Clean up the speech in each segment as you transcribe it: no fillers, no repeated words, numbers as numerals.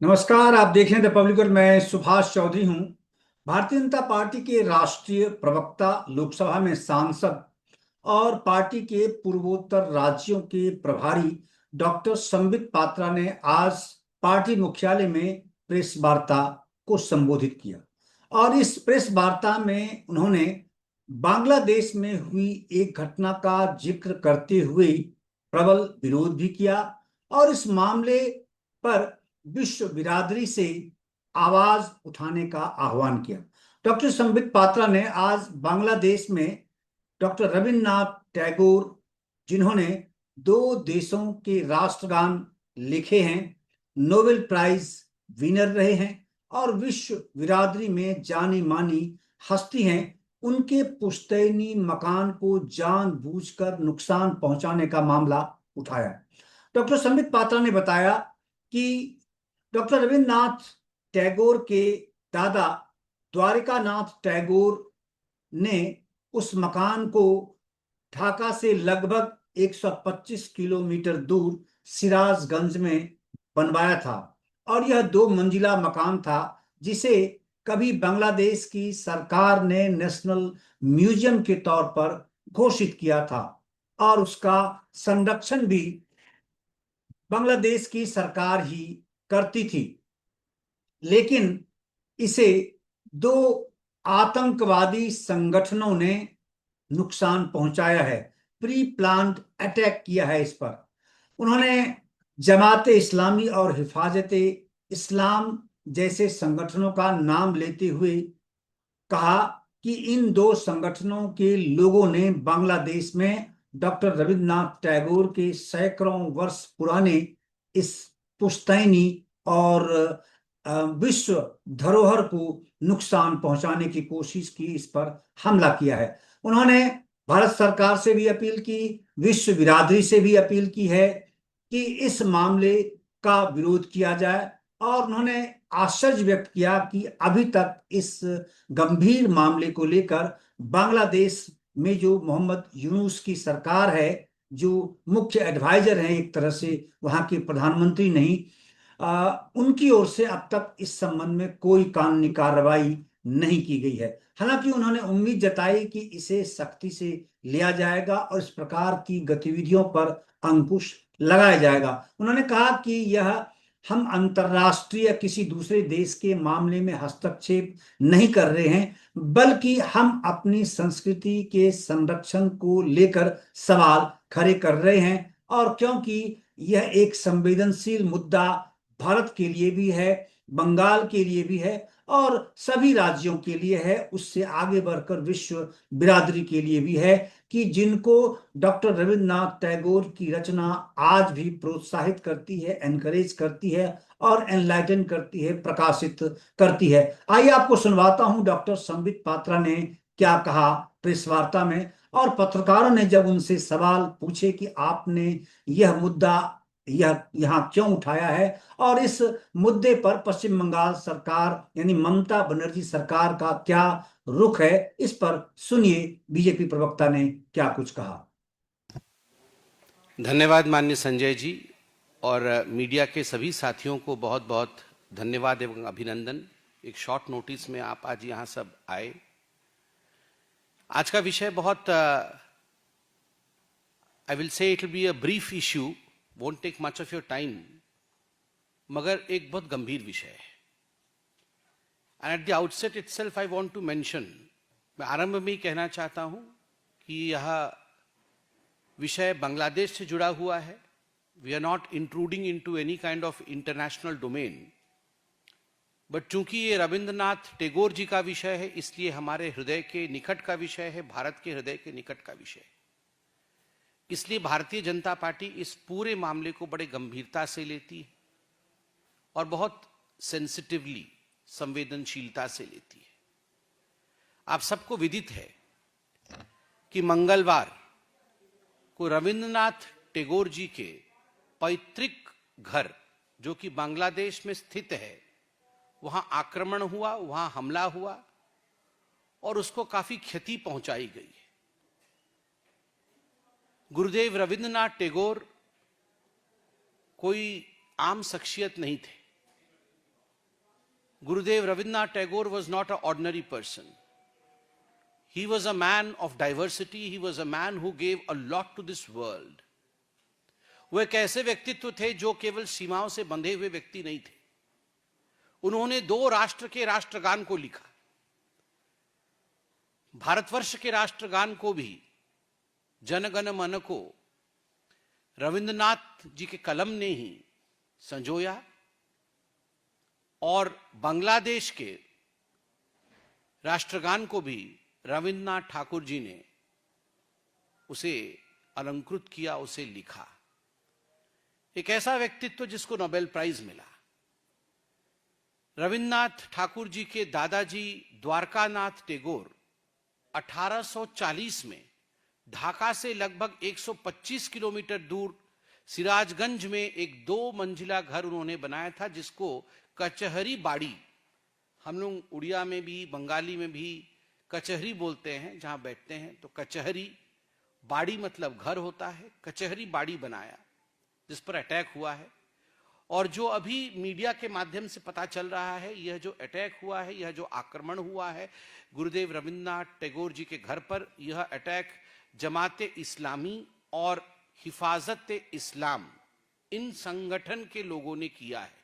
नमस्कार। आप देख रहे हैं द पब्लिक। मैं सुभाष चौधरी हूं, भारतीय जनता पार्टी के राष्ट्रीय प्रवक्ता, लोकसभा में सांसद और पार्टी के पूर्वोत्तर राज्यों के प्रभारी डॉक्टर संबित पात्रा ने आज पार्टी मुख्यालय में प्रेस वार्ता को संबोधित किया। और इस प्रेस वार्ता में उन्होंने बांग्लादेश में हुई एक घटना का जिक्र करते हुए प्रबल विरोध भी किया और इस मामले पर विश्व बिरादरी से आवाज उठाने का आह्वान किया। डॉक्टर संबित पात्रा ने आज बांग्लादेश में डॉक्टर रविन्द्रनाथ टैगोर, जिन्होंने दो देशों के राष्ट्रगान लिखे हैं, नोबेल प्राइज विनर रहे हैं और विश्व बिरादरी में जानी मानी हस्ती हैं, उनके पुश्तैनी मकान को जानबूझकर नुकसान पहुंचाने का मामला उठाया। डॉक्टर संबित पात्रा ने बताया कि डॉक्टर रविन्द्रनाथ टैगोर के दादा द्वारिकानाथ टैगोर ने उस मकान को ढाका से लगभग 125 किलोमीटर दूर सिराजगंज में बनवाया था और यह दो मंजिला मकान था, जिसे कभी बांग्लादेश की सरकार ने नेशनल म्यूजियम के तौर पर घोषित किया था और उसका संरक्षण भी बांग्लादेश की सरकार ही करती थी। लेकिन इसे दो आतंकवादी संगठनों ने नुकसान पहुंचाया है, प्री प्लान्ड अटैक किया है इस पर। उन्होंने जमाते इस्लामी और हिफाजते इस्लाम जैसे संगठनों का नाम लेते हुए कहा कि इन दो संगठनों के लोगों ने बांग्लादेश में डॉक्टर रविन्द्रनाथ टैगोर के सैकड़ों वर्ष पुराने इस पुश्तैनी और विश्व धरोहर को नुकसान पहुंचाने की कोशिश की, इस पर हमला किया है। उन्होंने भारत सरकार से भी अपील की, विश्व बिरादरी से भी अपील की है कि इस मामले का विरोध किया जाए और उन्होंने आश्चर्य व्यक्त किया कि अभी तक इस गंभीर मामले को लेकर बांग्लादेश में जो मोहम्मद यूनुस की सरकार है, जो मुख्य एडवाइजर हैं एक तरह से, वहां के प्रधानमंत्री नहीं, उनकी ओर से अब तक इस संबंध में कोई कानूनी कार्रवाई नहीं की गई है। हालांकि उन्होंने उम्मीद जताई कि इसे सख्ती से लिया जाएगा और इस प्रकार की गतिविधियों पर अंकुश लगाया जाएगा। उन्होंने कहा कि यह हम अंतर्राष्ट्रीय किसी दूसरे देश के मामले में हस्तक्षेप नहीं कर रहे हैं, बल्कि हम अपनी संस्कृति के संरक्षण को लेकर सवाल खड़े कर रहे हैं। और क्योंकि यह एक संवेदनशील मुद्दा भारत के लिए भी है, बंगाल के लिए भी है और सभी राज्यों के लिए है, उससे आगे बढ़कर विश्व बिरादरी के लिए भी है कि जिनको डॉक्टर रविन्द्रनाथ टैगोर की रचना आज भी प्रोत्साहित करती है, एनकरेज करती है और एनलाइटन करती है, प्रकाशित करती है। आइए आपको सुनवाता हूं डॉक्टर संबित पात्रा ने क्या कहा प्रेस वार्ता में। और पत्रकारों ने जब उनसे सवाल पूछे कि आपने यह मुद्दा यह यहाँ क्यों उठाया है और इस मुद्दे पर पश्चिम बंगाल सरकार यानी ममता बनर्जी सरकार का क्या रुख है, इस पर सुनिए बीजेपी प्रवक्ता ने क्या कुछ कहा। धन्यवाद माननीय संजय जी और मीडिया के सभी साथियों को बहुत बहुत धन्यवाद एवं अभिनंदन। एक शॉर्ट नोटिस में आप आज यहाँ सब आए। आज का विषय बहुत I will say it will be a brief issue, won't take much of your time, मगर एक बहुत गंभीर विषय है। And at the outset itself I want to mention, मैं आरंभ में ही कहना चाहता हूं कि यह विषय बांग्लादेश से जुड़ा हुआ है। We are not intruding into any kind of international domain, but चूंकि ये रविंद्रनाथ टैगोर जी का विषय है, इसलिए हमारे हृदय के निकट का विषय है, भारत के हृदय के निकट का विषय। इसलिए भारतीय जनता पार्टी इस पूरे मामले को बड़े गंभीरता से लेती है और बहुत सेंसिटिवली, संवेदनशीलता से लेती है। आप सबको विदित है कि मंगलवार को रविंद्रनाथ टैगोर जी के पैतृक घर, जो कि बांग्लादेश में स्थित है, वहां आक्रमण हुआ, वहां हमला हुआ और उसको काफी क्षति पहुंचाई गई है। गुरुदेव रविंद्रनाथ टैगोर कोई आम शख्सियत नहीं थे। Gurudev Rabindranath Tagore was not an ordinary person. He was a man of diversity. He was a man who gave a lot to this world. वो एक ऐसे व्यक्तित्व थे जो केवल सीमाओं से बंधे हुए व्यक्ति नहीं थे. उन्होंने 2 राष्ट्र के राष्ट्रगान को लिखा. भारतवर्ष के राष्ट्रगान को भी, जन गण मन को, रविंद्रनाथ जी के कलम ने ही संजोया, और बांग्लादेश के राष्ट्रगान को भी रविंद्रनाथ ठाकुर जी ने उसे अलंकृत किया, उसे लिखा. एक ऐसा व्यक्तित्व जिसको नोबेल प्राइज मिला. रविंद्रनाथ ठाकुर जी के दादाजी द्वारकानाथ टैगोर 1840 में ढाका से लगभग 125 किलोमीटर दूर सिराजगंज में एक 2 मंजिला घर उन्होंने बनाया था, जिसको कचहरी बाड़ी, हम लोग उड़िया में भी बंगाली में भी कचहरी बोलते हैं जहां बैठते हैं, तो कचहरी बाड़ी मतलब घर होता है. कचहरी बाड़ी बनाया जिस पर अटैक हुआ है. और जो अभी मीडिया के माध्यम से पता चल रहा है, यह जो अटैक हुआ है, यह जो आक्रमण हुआ है गुरुदेव रविंद्रनाथ टैगोर जी के घर पर, यह अटैक जमाते इस्लामी और हिफाजत इस्लाम, इन संगठन के लोगों ने किया है.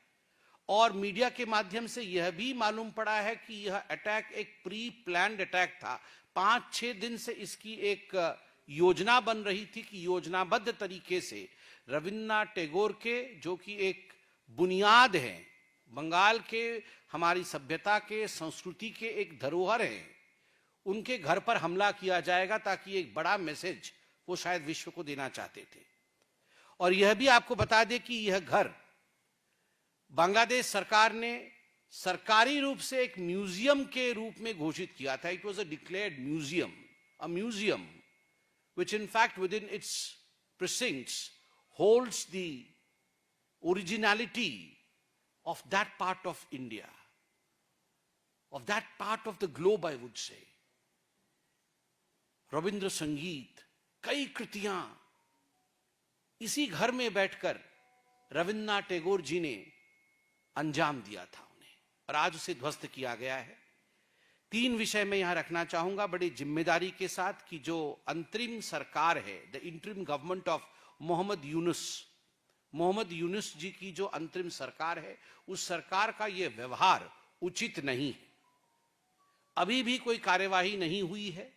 और मीडिया के माध्यम से यह भी मालूम पड़ा है कि यह अटैक एक प्री प्लान्ड अटैक था. 5-6 दिन से इसकी एक योजना बन रही थी कि योजनाबद्ध तरीके से रविंद्रनाथ टैगोर के, जो कि एक बुनियाद हैं, बंगाल के हमारी सभ्यता के, संस्कृति के एक धरोहर हैं, उनके घर पर हमला किया जाएगा ताकि एक बड़ा मैसेज वो शायद विश्व को देना चाहते थे. और यह भी आपको बता दें कि यह घर बांग्लादेश सरकार ने सरकारी रूप से एक म्यूजियम के रूप में घोषित किया था. It was a declared museum, a museum which in fact within its precincts holds the originality of that part of India, of that part of the globe, I would say. Ravindra संगीत, कई कृतियां इसी घर में बैठकर रविंद्रनाथ टैगोर जी ने अंजाम दिया था उन्हें, और आज उसे ध्वस्त किया गया है. 3 विषय में यहां रखना चाहूंगा बड़ी जिम्मेदारी के साथ कि जो अंतरिम सरकार है, the interim government of Mohammad Yunus ji की जो अंतरिम सरकार है, उस सरकार का यह व्यवहार उचित नहीं है. अभी भी कोई कार्यवाही नहीं हुई है.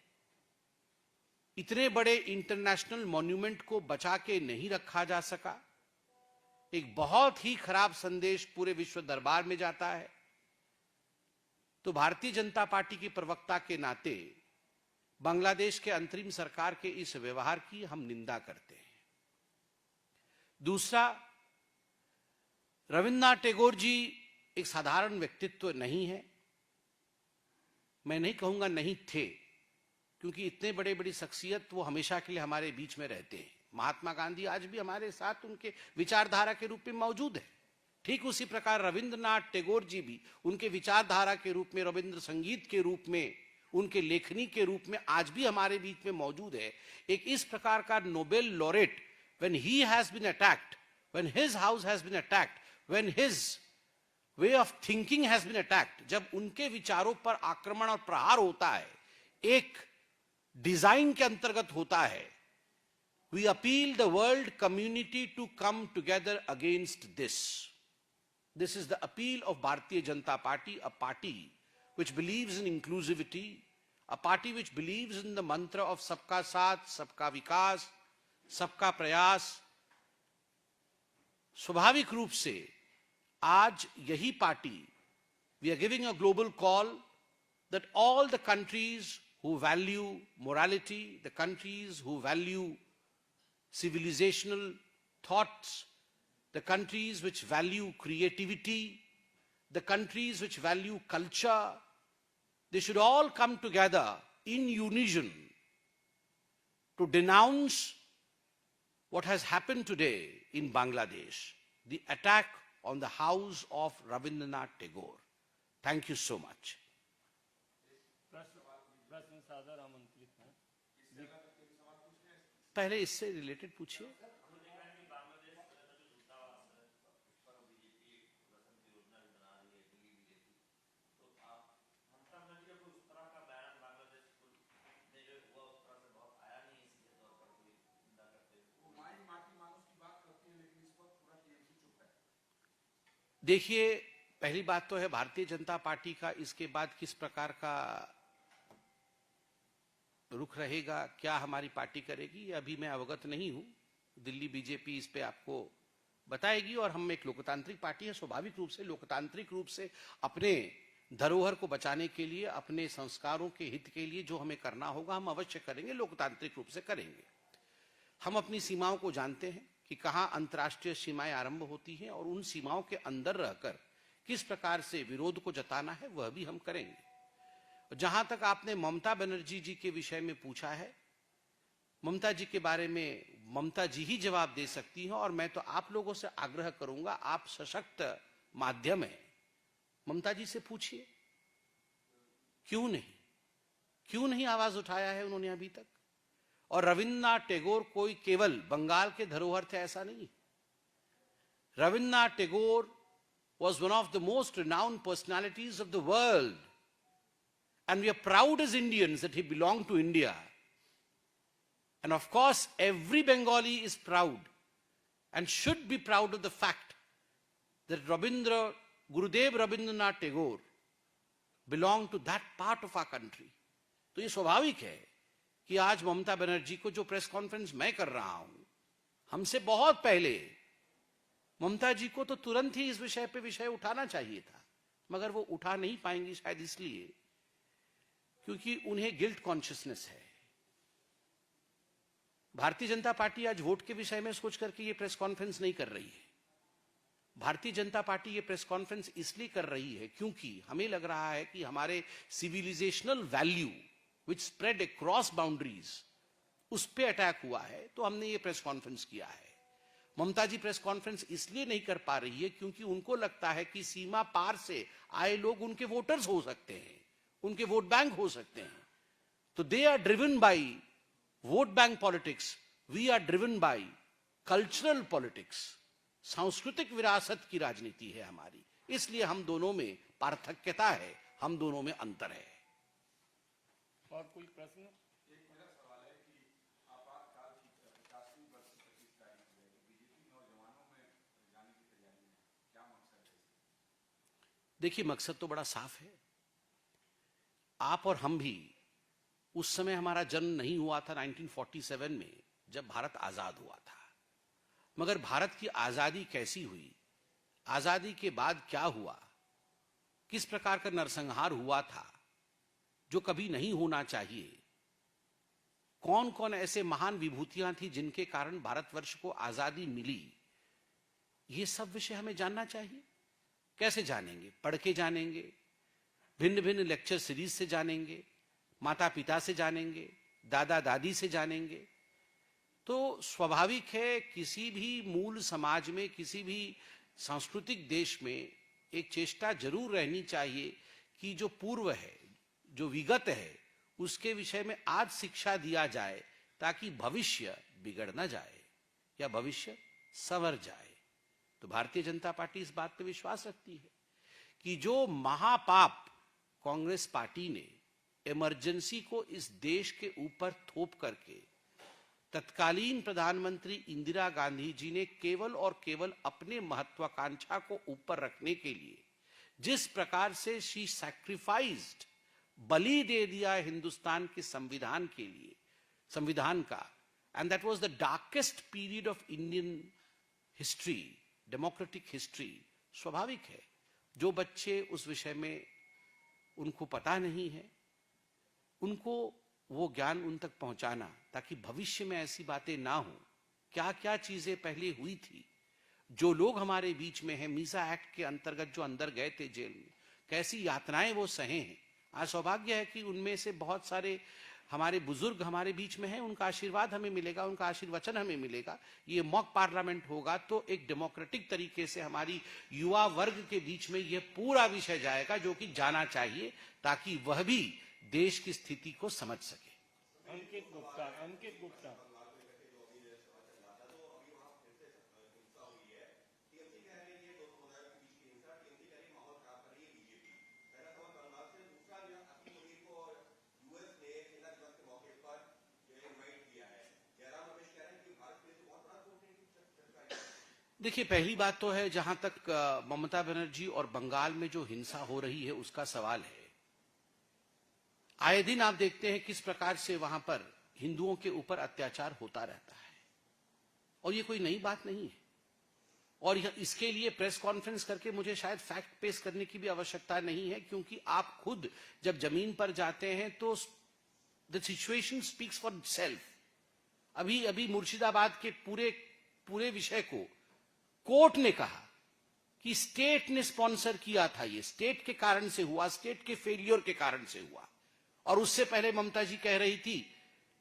इतने बड़े इंटरनेशनल मॉन्यूमेंट को बचा के नहीं रखा जा सका. एक बहुत ही खराब संदेश पूरे विश्व दरबार में जाता है. तो भारतीय जनता पार्टी की प्रवक्ता के नाते बांग्लादेश के अंतरिम सरकार के इस व्यवहार की हम निंदा करते हैं. दूसरा, रविंद्रनाथ टैगोर जी एक साधारण व्यक्तित्व नहीं है. मैं नहीं कहूंगा नहीं थे, क्योंकि इतने बड़े बड़ी शख्सियत वो हमेशा के लिए हमारे बीच में रहते हैं. महात्मा गांधी आज भी हमारे साथ उनके विचारधारा के रूप में मौजूद है. ठीक उसी प्रकार रविंद्रनाथ टैगोर जी भी उनके विचारधारा के रूप में, रविंद्र संगीत के रूप में, उनके लेखनी के रूप में आज भी हमारे बीच में मौजूद है. एक इस प्रकार का Nobel laureate, when he has been attacked, when his house has been attacked, when his way of thinking has been attacked, जब उनके विचारों पर आक्रमण और प्रहार होता है, एक डिजाइन के अंतर्गत होता है, we appeal the world community to come together against this. This is the appeal of Bharatiya Janata Party, a party which believes in inclusivity, a party which believes in the mantra of सबका साथ, सबका विकास, सबका प्रयास. स्वाभाविक रूप से आज यही party, we are giving a global call that all the countries who value morality, the countries who value civilizational thoughts, the countries which value creativity, the countries which value culture, they should all come together in unison to denounce what has happened today in Bangladesh, the attack on the house of Rabindranath Tagore. Thank you so much. पहले इससे related पूछिए. देखिए, पहली बात तो है Bharatiya Janata party का इसके बाद किस प्रकार का रुख रहेगा, क्या हमारी पार्टी करेगी, ये अभी मैं अवगत नहीं हूं। दिल्ली बीजेपी इस पे आपको बताएगी। और हम एक लोकतांत्रिक पार्टी है, स्वाभाविक रूप से लोकतांत्रिक रूप से अपने धरोहर को बचाने के लिए, अपने संस्कारों के हित के लिए जो हमें करना होगा हम अवश्य करेंगे, लोकतांत्रिक रूप से करेंगे। हम अपनी सीमाओं को जानते हैं कि कहाँ अंतर्राष्ट्रीय सीमाएं आरंभ होती हैं और उन सीमाओं के अंदर रहकर किस प्रकार से विरोध को जताना है वह भी हम करेंगे। जहां तक आपने ममता बनर्जी जी के विषय में पूछा है, ममता जी के बारे में ममता जी ही जवाब दे सकती हैं। और मैं तो आप लोगों से आग्रह करूंगा, आप सशक्त माध्यम है, ममता जी से पूछिए क्यों नहीं आवाज उठाया है उन्होंने अभी तक। और रविन्द्रनाथ टैगोर कोई केवल बंगाल के धरोहर थे ऐसा नहीं। Rabindranath Tagore was one of the most renowned personalities of the world, and we are proud as Indians that he belonged to India. And of course every Bengali is proud and should be proud of the fact that Gurudev Rabindranath Tagore belonged to that part of our country. तो ये स्वाभाविक है कि आज ममता बनर्जी को जो press conference मैं कर रहा हूं, हमसे बहुत पहले ममता जी को तो तुरंत ही इस विषय पे विषय उठाना चाहिए था, मगर वो उठा नहीं पाएंगी शायद इसलिए क्योंकि उन्हें गिल्ट कॉन्शियसनेस है। भारतीय जनता पार्टी आज वोट के विषय में सोच करके ये प्रेस कॉन्फ्रेंस नहीं कर रही है। भारतीय जनता पार्टी ये प्रेस कॉन्फ्रेंस इसलिए कर रही है क्योंकि हमें लग रहा है कि हमारे civilisational value which spread across boundaries उस पे अटैक हुआ है, तो हमने ये प्रेस कॉन्फ्रेंस किया है। ममता जी प्रेस कॉन्फ्रेंस इसलिए नहीं कर पा रही है क्योंकि उनको लगता है कि सीमा पार से आए लोग उनके वोटर्स हो सकते हैं, उनके वोट बैंक हो सकते हैं। तो they are driven by vote bank politics, we are driven by cultural politics. सांस्कृतिक विरासत की राजनीति है हमारी, इसलिए हम दोनों में पार्थक्यता है, हम दोनों में अंतर है। और कोई प्रश्न? देखिए, मकसद तो बड़ा साफ है। आप और हम भी उस समय, हमारा जन्म नहीं हुआ था 1947 में जब भारत आजाद हुआ था, मगर भारत की आजादी कैसी हुई, आजादी के बाद क्या हुआ, किस प्रकार का नरसंहार हुआ था जो कभी नहीं होना चाहिए, कौन कौन ऐसे महान विभूतियां थी जिनके कारण भारतवर्ष को आजादी मिली, ये सब विषय हमें जानना चाहिए। कैसे जानेंगे? पढ़ के जानेंगे, भिन्न भिन्न लेक्चर सीरीज से जानेंगे, माता पिता से जानेंगे, दादा दादी से जानेंगे। तो स्वाभाविक है किसी भी मूल समाज में, किसी भी सांस्कृतिक देश में एक चेष्टा जरूर रहनी चाहिए कि जो पूर्व है, जो विगत है, उसके विषय में आज शिक्षा दिया जाए ताकि भविष्य बिगड़ ना जाए या भविष्य संवर जाए। तो भारतीय जनता पार्टी इस बात पे विश्वास रखती है कि जो महापाप कांग्रेस पार्टी ने इमरजेंसी को इस देश के ऊपर थोप करके तत्कालीन प्रधानमंत्री इंदिरा गांधी जी ने केवल और केवल अपने महत्वाकांक्षा को ऊपर रखने के लिए जिस प्रकार से शी सैक्रिफाइस्ड, बलि दे दिया हिंदुस्तान के संविधान के लिए, संविधान का, and that was the darkest period of Indian history, democratic history. स्वाभाविक है जो बच्चे उस विषय में उनको पता नहीं है, उनको वो ज्ञान उन तक पहुंचाना ताकि भविष्य में ऐसी बातें ना हो। क्या क्या चीजें पहले हुई थी, जो लोग हमारे बीच में हैं, मीसा एक्ट के अंतर्गत जो अंदर गए थे जेल में, कैसी यातनाएं वो सहे हैं। आज सौभाग्य है कि उनमें से बहुत सारे हमारे बुजुर्ग हमारे बीच में हैं, उनका आशीर्वाद हमें मिलेगा, उनका आशीर्वचन हमें मिलेगा। ये मॉक पार्लियामेंट होगा तो एक डेमोक्रेटिक तरीके से हमारी युवा वर्ग के बीच में यह पूरा विषय जाएगा जो कि जाना चाहिए ताकि वह भी देश की स्थिति को समझ सके। अंकित गुप्ता। देखिए, पहली बात तो है, जहां तक ममता बनर्जी और बंगाल में जो हिंसा हो रही है उसका सवाल है, आए दिन आप देखते हैं किस प्रकार से वहां पर हिंदुओं के ऊपर अत्याचार होता रहता है, और ये कोई नई बात नहीं है। और इसके लिए प्रेस कॉन्फ्रेंस करके मुझे शायद फैक्ट पेश करने की भी आवश्यकता नहीं है, क्योंकि आप खुद जब जमीन पर जाते हैं तो the situation speaks for self. अभी अभी मुर्शिदाबाद के पूरे विषय को कोर्ट ने कहा कि स्टेट ने स्पॉन्सर किया था, ये स्टेट के कारण से हुआ, स्टेट के फेलियर के कारण से हुआ। और उससे पहले ममता जी कह रही थी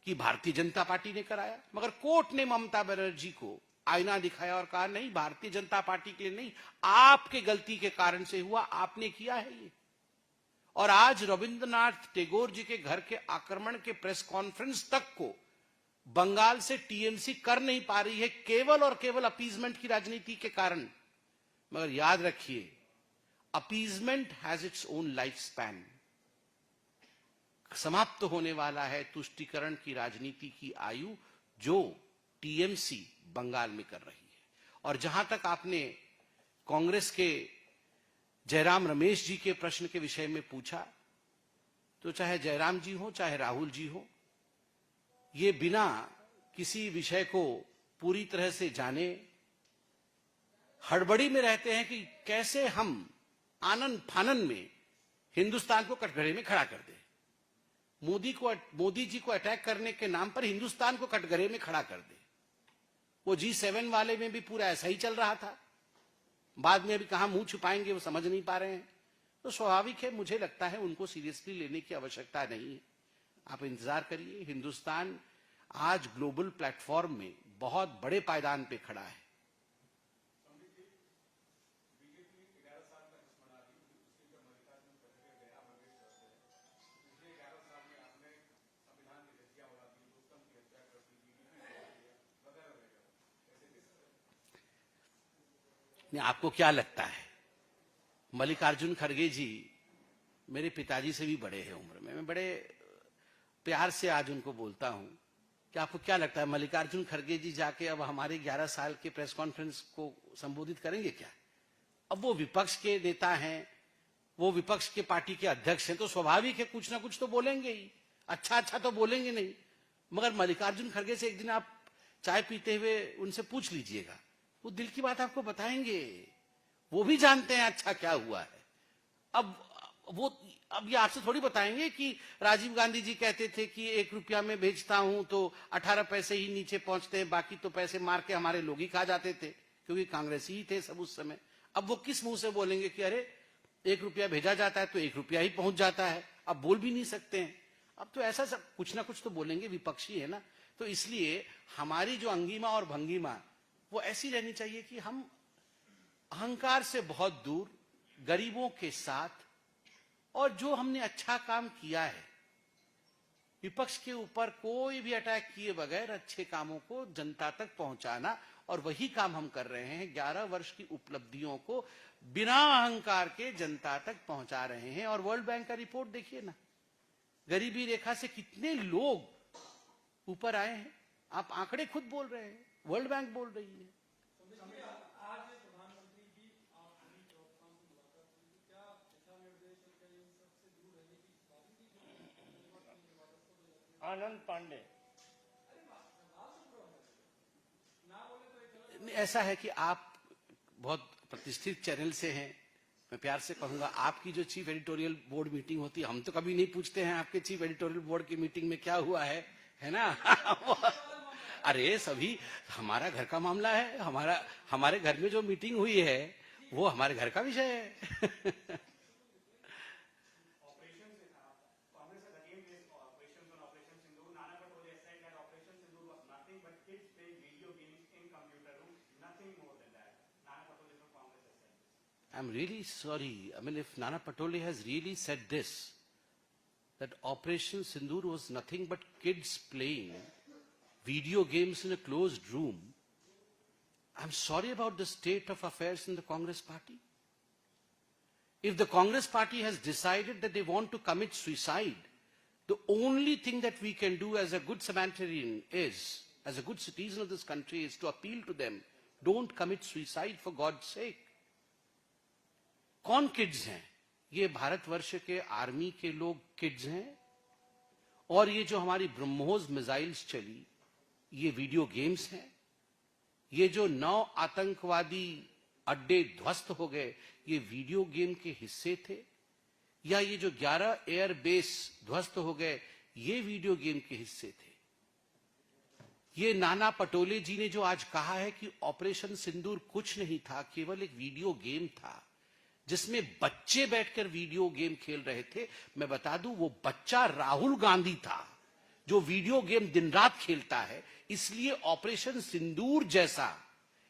कि भारतीय जनता पार्टी ने कराया, मगर कोर्ट ने ममता बनर्जी को आईना दिखाया और कहा नहीं, भारतीय जनता पार्टी के लिए नहीं, आपके गलती के कारण से हुआ, आपने किया है ये। और आज रविंद्रनाथ टैगोर जी के घर के आक्रमण के प्रेस कॉन्फ्रेंस तक को बंगाल से टीएमसी कर नहीं पा रही है, केवल और केवल अपीजमेंट की राजनीति के कारण। मगर याद रखिए, appeasement has its own life span. समाप्त होने वाला है तुष्टीकरण की राजनीति की आयु, जो टीएमसी बंगाल में कर रही है। और जहां तक आपने कांग्रेस के जयराम रमेश जी के प्रश्न के विषय में पूछा, तो चाहे जयराम जी हो चाहे राहुल जी हो, ये बिना किसी विषय को पूरी तरह से जाने हड़बड़ी में रहते हैं कि कैसे हम आनन फानन में हिंदुस्तान को कटघरे में खड़ा कर दें। मोदी जी को अटैक करने के नाम पर हिंदुस्तान को कटघरे में खड़ा कर दे। वो G7 वाले में भी पूरा ऐसा ही चल रहा था, बाद में अभी कहां मुंह छुपाएंगे वो समझ नहीं पा रहे हैं। तो स्वाभाविक है, मुझे लगता है उनको सीरियसली लेने की आवश्यकता नहीं है। आप इंतजार करिए, हिंदुस्तान आज ग्लोबल प्लेटफॉर्म में बहुत बड़े पायदान पे खड़ा है। आपको क्या लगता है, मल्लिकार्जुन खड़गे जी मेरे पिताजी से भी बड़े हैं उम्र में, मैं बड़े प्यार से आज उनको बोलता हूं कि आपको क्या लगता है, मल्लिकार्जुन खड़गे जी जाके अब हमारे 11 साल के प्रेस कॉन्फ्रेंस को संबोधित करेंगे क्या? अब वो विपक्ष के नेता हैं, वो विपक्ष के पार्टी के अध्यक्ष हैं, तो स्वाभाविक है कुछ ना कुछ तो बोलेंगे ही। अच्छा तो बोलेंगे नहीं, मगर मल्लिकार्जुन खड़गे से एक दिन आप चाय पीते हुए उनसे पूछ लीजिएगा, वो दिल की बात आपको बताएंगे। वो भी जानते हैं अच्छा क्या हुआ है। अब ये आपसे थोड़ी बताएंगे कि राजीव गांधी जी कहते थे कि 1 रुपया में बेचता हूं तो 18 पैसे ही नीचे पहुंचते हैं, बाकी तो पैसे मार के हमारे लोग ही खा जाते थे, क्योंकि कांग्रेसी ही थे सब उस समय। अब वो किस मुंह से बोलेंगे कि अरे 1 रुपया भेजा जाता है तो 1 रुपया ही पहुंच जाता है, अब बोल भी नहीं सकते हैं। अब तो ऐसा सब कुछ ना कुछ तो बोलेंगे, विपक्षी है ना। तो इसलिए हमारी जो अंगिमा और भंगिमा वो ऐसी रहनी चाहिए कि हम अहंकार से बहुत दूर, गरीबों के साथ, और जो हमने अच्छा काम किया है, विपक्ष के ऊपर कोई भी अटैक किए बगैर अच्छे कामों को जनता तक पहुंचाना, और वही काम हम कर रहे हैं। 11 वर्ष की उपलब्धियों को बिना अहंकार के जनता तक पहुंचा रहे हैं। और वर्ल्ड बैंक का रिपोर्ट देखिए ना, गरीबी रेखा से कितने लोग ऊपर आए हैं। आप आंकड़े खुद बोल रहे हैं, वर्ल्ड बैंक बोल रही है। आनंद पांडे। ऐसा है कि आप बहुत प्रतिष्ठित चैनल से हैं, मैं प्यार से कहूंगा, आपकी जो चीफ एडिटोरियल बोर्ड मीटिंग होती है, हम तो कभी नहीं पूछते हैं आपके चीफ एडिटोरियल बोर्ड की मीटिंग में क्या हुआ है ना। अरे सभी हमारा घर का मामला है, हमारे घर में जो मीटिंग हुई है वो हमारे घर का विषय है। I'm really sorry. I mean, if Nana Patole has really said this, that Operation Sindoor was nothing but kids playing video games in a closed room, I'm sorry about the state of affairs in the Congress party. If the Congress party has decided that they want to commit suicide, the only thing that we can do as a good Samaritan is, as a good citizen of this country, is to appeal to them, don't commit suicide for God sake. कौन kids हैं? ये भारतवर्ष के army के लोग kids हैं, और ये जो हमारी ब्रह्मोस मिसाइल्स चली, ये वीडियो गेम्स हैं। ये जो 9 आतंकवादी अड्डे ध्वस्त हो गए, ये वीडियो गेम के हिस्से थे। या ये जो 11 एयरबेस ध्वस्त हो गए, ये वीडियो गेम के हिस्से थे। ये नाना पटोले जी ने जो आज कहा है कि ऑपरेशन सिंदूर कुछ नहीं था, केवल एक वीडियो गेम था जिसमें बच्चे बैठकर वीडियो गेम खेल रहे थे। मैं बता दूं, वो बच्चा राहुल गांधी था जो वीडियो गेम दिन रात खेलता है। इसलिए ऑपरेशन सिंदूर जैसा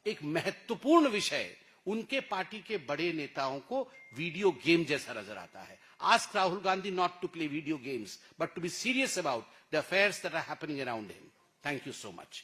एक महत्वपूर्ण विषय उनके पार्टी के बड़े नेताओं को वीडियो गेम जैसा नजर आता है। Ask Rahul Gandhi not to play video games, but to be serious about the affairs that are happening around him. Thank you so much.